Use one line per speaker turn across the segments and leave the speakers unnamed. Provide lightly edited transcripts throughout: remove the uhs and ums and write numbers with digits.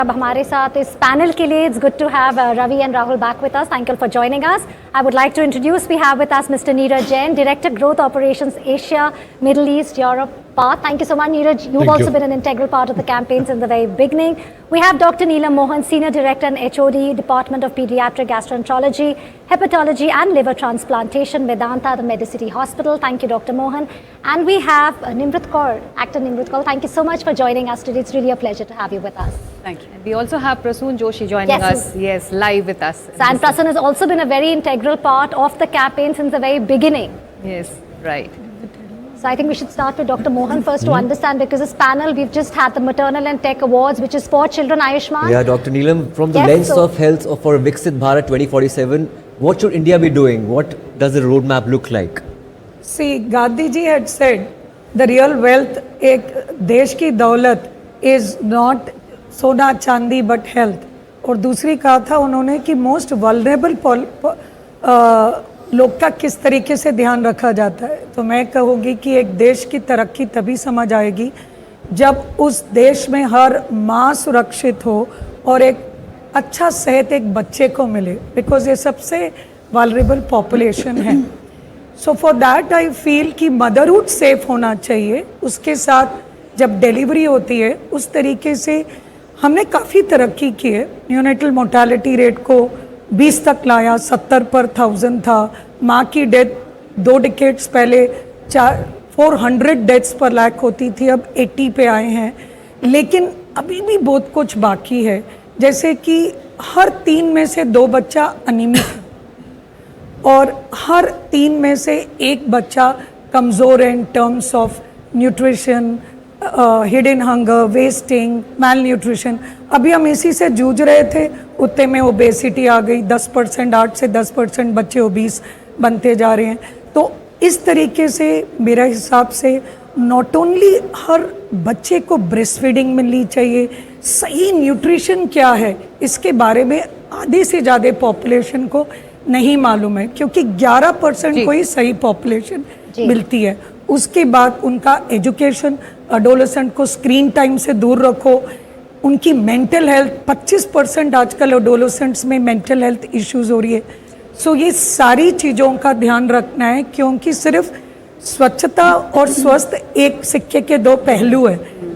अब हमारे साथ इस पैनल के लिए it's good to have Ravi and Rahul back with us. Thank you for joining us. I would like to introduce, we have with us Mr. Neeraj Jain, Director Growth Operations Asia, Middle East, Europe, PATH. Thank you so much, Neeraj. You've also been an integral part of the campaigns in the very beginning. We have Dr. Neelam Mohan, Senior Director and HOD, Department of Pediatric Gastroenterology, Hepatology and Liver Transplantation, Vedanta, the Medicity Hospital. Thank you, Dr. Mohan. And we have Nimrat Kaur, actor Nimrat Kaur. Thank you so much for joining us today. It's really a pleasure to have you with us.
Thank you. And we also have Prasoon Joshi joining us. Yes, live with us.
And Prasoon has also been a very integral part of the campaign since the very beginning.
Yes, right.
So I think we should start with Dr. Mohan first to understand, because this panel, we've just had the Maternal and Tech Awards, which is for children, Ayushman.
Yeah, Dr. Neelam, from the lens of health for Viksit Bharat 2047, what should India be doing? What does the roadmap look like?
See, Gandhi ji had said, the real wealth, एक देश की दौलत is not सोना चांदी but health. और दूसरी कहा था उन्होंने कि most vulnerable लोग का किस तरीके से ध्यान रखा जाता है. तो मैं कहूँगी कि एक देश की तरक्की तभी समझ आएगी जब उस देश में हर माँ सुरक्षित हो और एक अच्छा सेहत एक बच्चे को मिले, बिकॉज ये सबसे वल्नरेबल पॉपुलेशन है. So for that I feel कि मदरहुड सेफ होना चाहिए. उसके साथ जब डिलीवरी होती है उस तरीके से हमने काफ़ी तरक्की की है. न्यूनेटल मोर्टालिटी रेट को 20 तक लाया, 70 पर 1000 था. माँ की डेथ 2 डिकेड्स पहले 400 डेथ्स पर लाख होती थी, अब 80 पे आए हैं. लेकिन अभी भी बहुत कुछ बाकी है, जैसे कि हर 3 में से 2 बच्चा अनीमिक है और हर 3 में से 1 बच्चा कमज़ोर है in terms of nutrition, hidden hunger, wasting, malnutrition. अभी हम इसी से जूझ रहे थे, उतने में ओबेसिटी आ गई. 10%, 8 से 10% बच्चे ओबीस बनते जा रहे हैं. तो इस तरीके से मेरा हिसाब से नॉट ओनली हर बच्चे को ब्रेस्ट फीडिंग मिलनी चाहिए, सही न्यूट्रिशन क्या है इसके बारे में आधे से ज़्यादा पॉपुलेशन को नहीं मालूम है, क्योंकि 11% को ही सही पॉपुलेशन मिलती है. उसके बाद उनका एजुकेशन, एडोलेसेंट को स्क्रीन टाइम से दूर रखो. उनकी मेंटल हेल्थ, 25% आजकल एडोलेसेंट्स में मेंटल हेल्थ इश्यूज हो रही है. सो ये सारी चीज़ों का ध्यान रखना है, क्योंकि सिर्फ स्वच्छता और स्वस्थ एक सिक्के के 2 पहलू है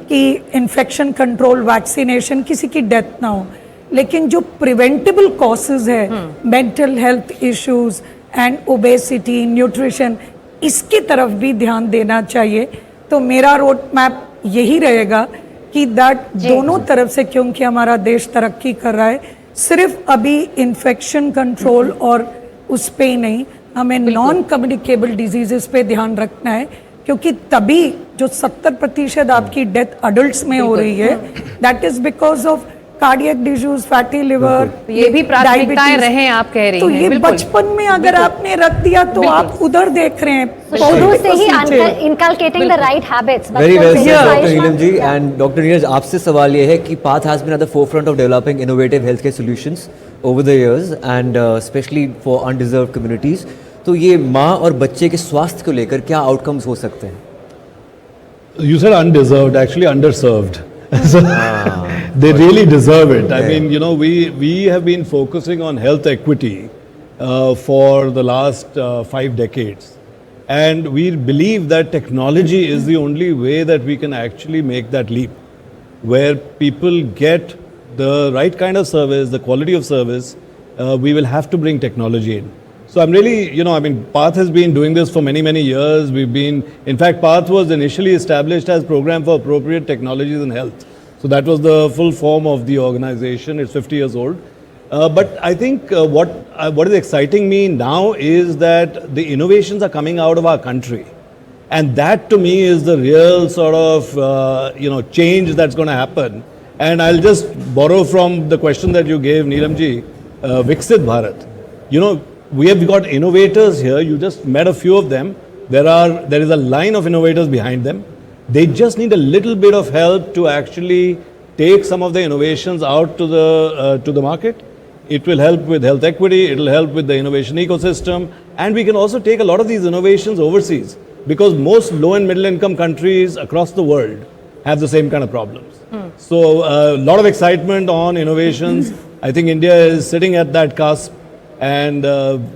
कि इन्फेक्शन कंट्रोल, वैक्सीनेशन, किसी की डेथ ना हो. लेकिन जो प्रिवेंटेबल कॉजेज है, mental health issues and obesity, nutrition, इसकी तरफ भी ध्यान देना चाहिए. तो मेरा रोड मैप यही रहेगा कि दैट दोनों तरफ से, क्योंकि हमारा देश तरक्की कर रहा है, सिर्फ अभी इन्फेक्शन कंट्रोल और उस पे ही नहीं, हमें नॉन कम्युनिकेबल डिजीजेस पे ध्यान रखना है, क्योंकि तभी जो 70% आपकी डेथ अडल्ट्स में हो रही है, that is because of cardiac disease, fatty liver.
ये भी प्राथमिकताएं रहे, आप कह रही हैं.
तो ये बचपन में अगर आपने रख दिया तो आप उधर देख रहे हैं.
पौधों से ही inculcating the right habits.
Very well said, Dr. Neelam ji. And Dr. Neeraj, आपसे सवाल ये है कि PATH has been at the forefront of developing innovative healthcare solutions over the years and especially for undeserved communities. तो ये माँ और बच्चे के स्वास्थ्य को लेकर क्या आउटकम्स हो सकते हैं?
You said undeserved, actually underserved. So, they really deserve it. I mean, you know, we have been focusing on health equity for the last 5 decades. And we believe that technology is the only way that we can actually make that leap, where people get the right kind of service, the quality of service. We will have to bring technology in. So I'm really, you know, I mean, PATH has been doing this for many, many years. In fact, PATH was initially established as Program for Appropriate Technologies in Health. So that was the full form of the organization. It's 50 years old. But I think what is exciting me now is that the innovations are coming out of our country. And that to me is the real sort of, you know, change that's going to happen. And I'll just borrow from the question that you gave, Neelam ji, Viksit Bharat. You know, we have got innovators here. You just met a few of them. There is a line of innovators behind them. They just need a little bit of help to actually take some of the innovations out to the market. It will help with health equity. It will help with the innovation ecosystem, and we can also take a lot of these innovations overseas, because most low and middle income countries across the world have the same kind of problems. So a lot of excitement on innovations. I think India is sitting at that cusp, and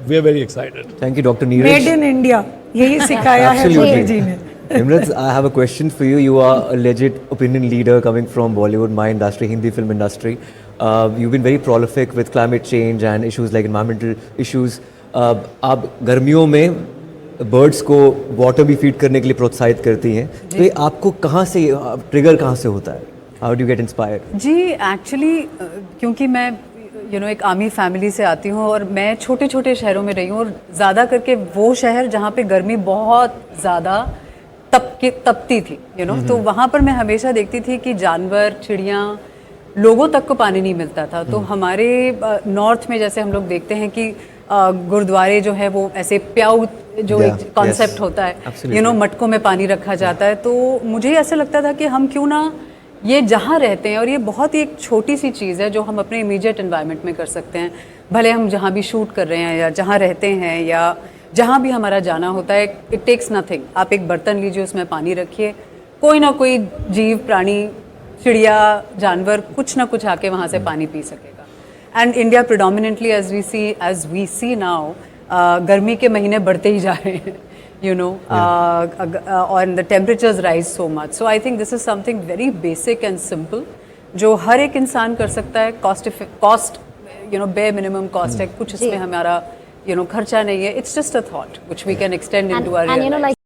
we are very excited.
Thank you, Dr. Neeraj.
Made in India यही सिखाया है मोदी जी ने.
Imran, I have a question for you. You are a legit opinion leader coming from Bollywood, my industry, Hindi film industry. You've been very prolific with climate change and issues like environmental issues. आप गर्मियों में birds को water भी feed करने के लिए प्रोत्साहित करती हैं. तो ये आपको कहाँ से ट्रिगर कहाँ से होता है? How do you get inspired?
जी एक्चुअली क्योंकि मैं एक आर्मी फैमिली से आती हूँ और मैं छोटे छोटे शहरों में रही हूँ और ज़्यादा करके वो शहर जहाँ पे गर्मी बहुत ज़्यादा तपती थी तो वहाँ पर मैं हमेशा देखती थी कि जानवर चिड़ियाँ लोगों तक को पानी नहीं मिलता था. तो हमारे नॉर्थ में जैसे हम लोग देखते हैं कि गुरुद्वारे जो है वो ऐसे प्याऊ जो एक कॉन्सेप्ट होता है मटकों में पानी रखा जाता है. तो मुझे ऐसा लगता था कि हम क्यों ना ये जहाँ रहते हैं और ये बहुत ही एक छोटी सी चीज़ है जो हम अपने इमीडिएट एनवायरनमेंट में कर सकते हैं, भले हम जहाँ भी शूट कर रहे हैं या जहाँ रहते हैं या जहाँ भी हमारा जाना होता है. It takes nothing. आप एक बर्तन लीजिए, उसमें पानी रखिए, कोई ना कोई जीव प्राणी चिड़िया जानवर कुछ ना कुछ आके वहाँ से पानी पी सकेगा. And India predominantly as we see now गर्मी के महीने बढ़ते ही जा रहे हैं and the temperatures rise so much. So I think this is something very basic and simple जो हर एक इंसान कर सकता है. कॉस्ट bare minimum cost है, कुछ इसमें हमारा खर्चा नहीं है. It's just a thought which we can extend into our real life.